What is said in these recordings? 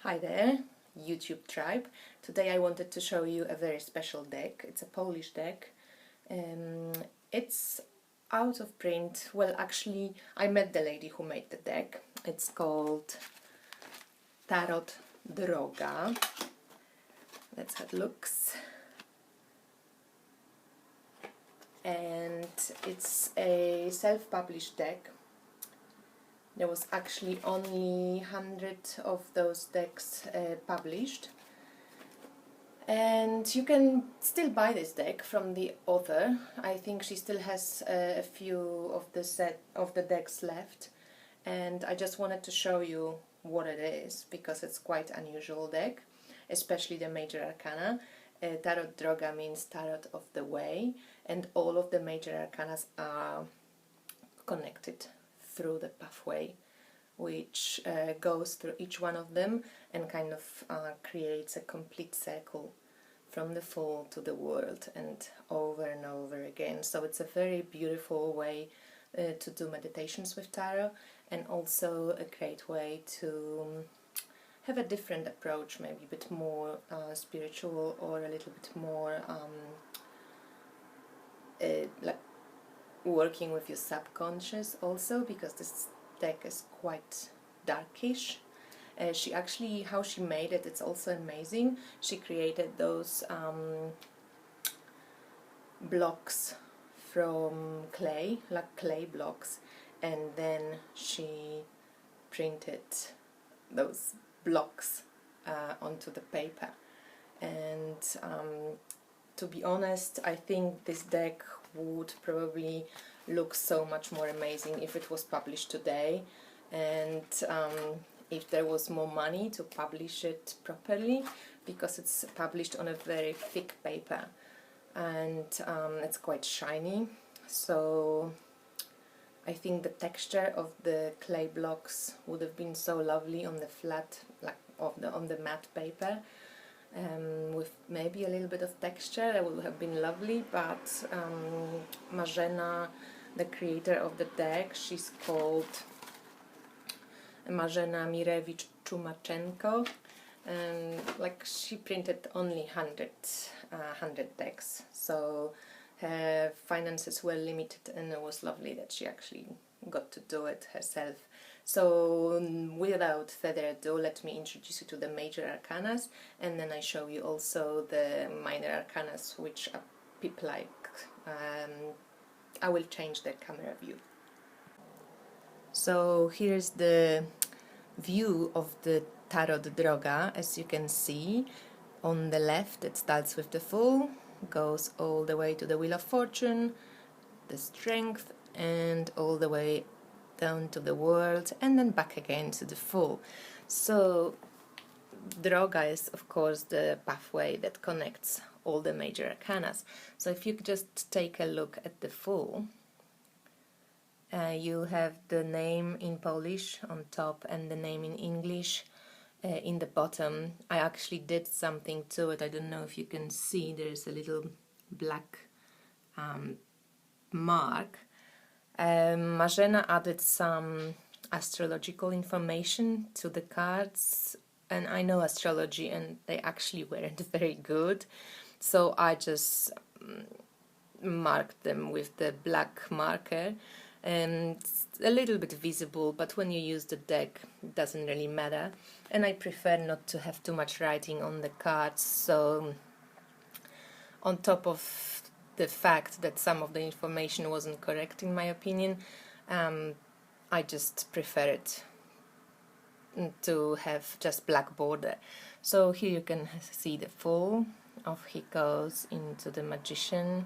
Hi there, YouTube tribe. Today I wanted to show you a very special deck. It's a Polish deck. It's out of print. Well, actually, I met the lady who made the deck. It's called Tarot Droga. That's how it looks. And it's a self-published deck. There was actually only 100 of those decks published, and you can still buy this deck from the author. I think she still has a few of the decks left, and I just wanted to show you what it is because it's quite unusual deck, especially the major arcana. Tarot Droga means Tarot of the Way, and all of the major arcanas are connected through the pathway, which goes through each one of them and kind of creates a complete circle from the Fool to the World and over again. So it's a very beautiful way to do meditations with tarot, and also a great way to have a different approach, maybe a bit more spiritual or a little bit more like working with your subconscious also, because this deck is quite darkish. She actually, how she made it, it's also amazing. She created those blocks from clay, like clay blocks, and then she printed those blocks onto the paper. And to be honest, I think this deck would probably look so much more amazing if it was published today, and if there was more money to publish it properly, because it's published on a very thick paper and it's quite shiny. So I think the texture of the clay blocks would have been so lovely on the flat, like on the matte paper. With maybe a little bit of texture, that would have been lovely, but Marzena, the creator of the deck, she's called Marzena Mirewicz-Czumaczenko, and like she printed only 100 decks, so her finances were limited, and it was lovely that she actually got to do it herself. So without further ado, let me introduce you to the major arcanas, and then I show you also the minor arcanas, which are pip-like. I will change the camera view. So here's the view of the Tarot Droga. As you can see, on the left it starts with the Fool, goes all the way to the Wheel of Fortune, the Strength, and all the way down to the World, and then back again to the Fool. So Droga is of course the pathway that connects all the major arcanas. So if you just take a look at the Fool, you have the name in Polish on top and the name in English in the bottom. I actually did something to it. I don't know if you can see, there's a little black mark. Marzena added some astrological information to the cards, and I know astrology and they actually weren't very good, so I just marked them with the black marker, and it's a little bit visible, but when you use the deck it doesn't really matter, and I prefer not to have too much writing on the cards. So on top of the fact that some of the information wasn't correct in my opinion, I just prefer it to have just black border. So here you can see the Fool. Off he goes into the Magician,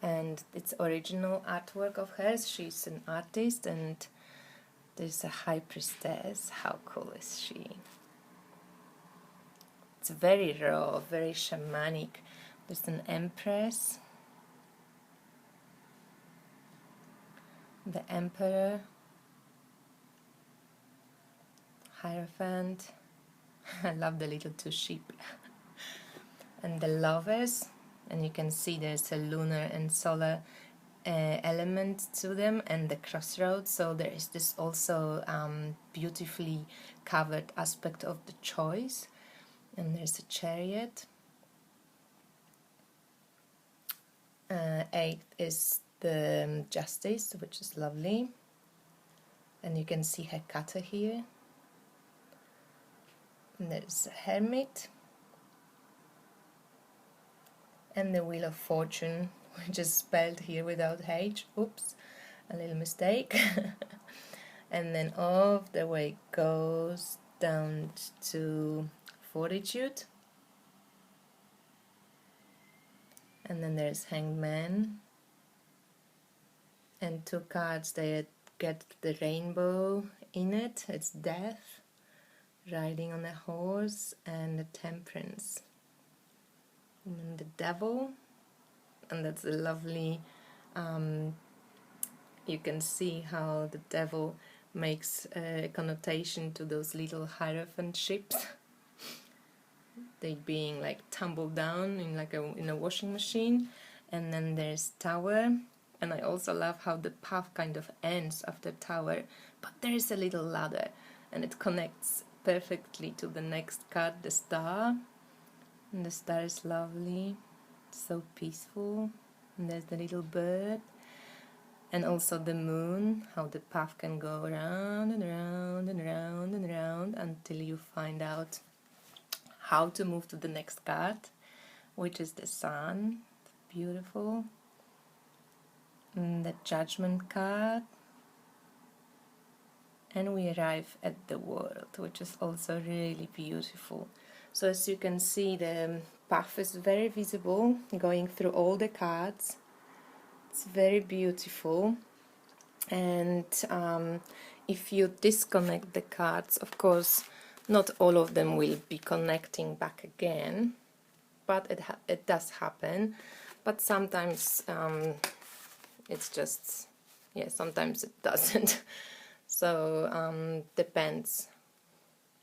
and it's original artwork of hers. She's an artist, and there's a High Priestess. How cool is she? It's very raw, very shamanic. There's an Empress, the Emperor, Hierophant. I love the little two sheep. And the Lovers, and you can see there's a lunar and solar element to them, and the crossroads, so there is this also beautifully covered aspect of the choice. And there's a chariot. 8 is the justice, which is lovely, and you can see her cutter here. And there's a hermit, and the wheel of fortune, which is spelled here without H. Oops, a little mistake. And then off the way goes down to fortitude. And then there's Hanged Man, and 2 cards that get the rainbow in it. It's Death, riding on a horse, and the Temperance. And then the Devil, and that's a lovely, you can see how the devil makes a connotation to those little hierophant ships. They being like tumbled down in like in a washing machine. And then there's Tower, and I also love how the path kind of ends after Tower, but there is a little ladder, and it connects perfectly to the next card, the Star. And the star is lovely, so peaceful. And there's the little bird, and also the moon, how the path can go round and round and round and round until you find out how to move to the next card, which is the Sun. Beautiful. And the Judgment card, and we arrive at the World, which is also really beautiful. So as you can see, the path is very visible, going through all the cards. It's very beautiful. And if you disconnect the cards, of course, not all of them will be connecting back again, but it does happen. But sometimes it's just, yeah, sometimes it doesn't. So depends.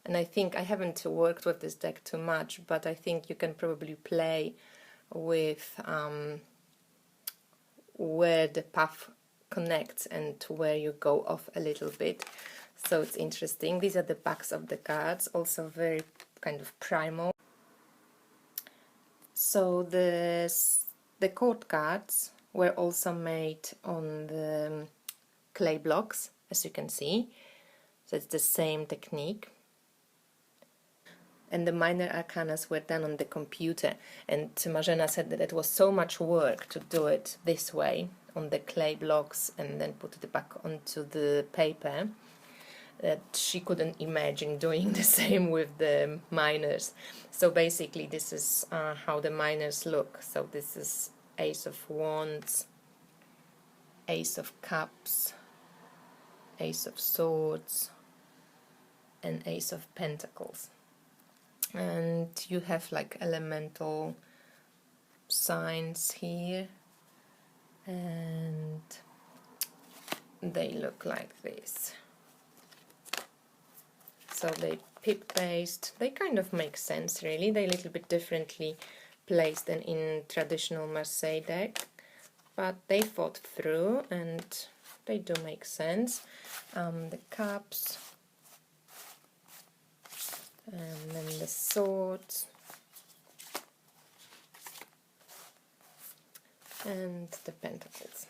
And I think I haven't worked with this deck too much, but I think you can probably play with where the path connects and to where you go off a little bit. So it's interesting. These are the backs of the cards, also very kind of primal. So the court cards were also made on the clay blocks, as you can see. So it's the same technique. And the minor arcanas were done on the computer, and Marzena said that it was so much work to do it this way on the clay blocks and then put it back onto the paper that she couldn't imagine doing the same with the minors. So basically this is how the minors look. So this is Ace of Wands, Ace of Cups, Ace of Swords, and Ace of Pentacles. And you have like elemental signs here, and they look like this. So they pip based, they kind of make sense really. They're a little bit differently placed than in traditional Marseille deck, but they thought through and they do make sense. The cups, and then the swords, and the pentacles.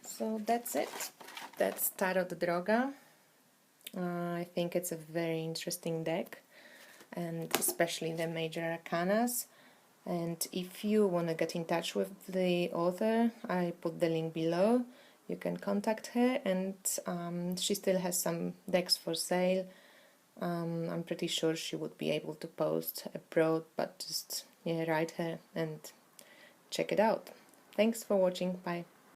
So that's it. That's Tarot Droga. I think it's a very interesting deck, and especially the major arcanas. And if you want to get in touch with the author, I put the link below. You can contact her, and she still has some decks for sale. I'm pretty sure she would be able to post abroad, but just write her and check it out. Thanks for watching. Bye.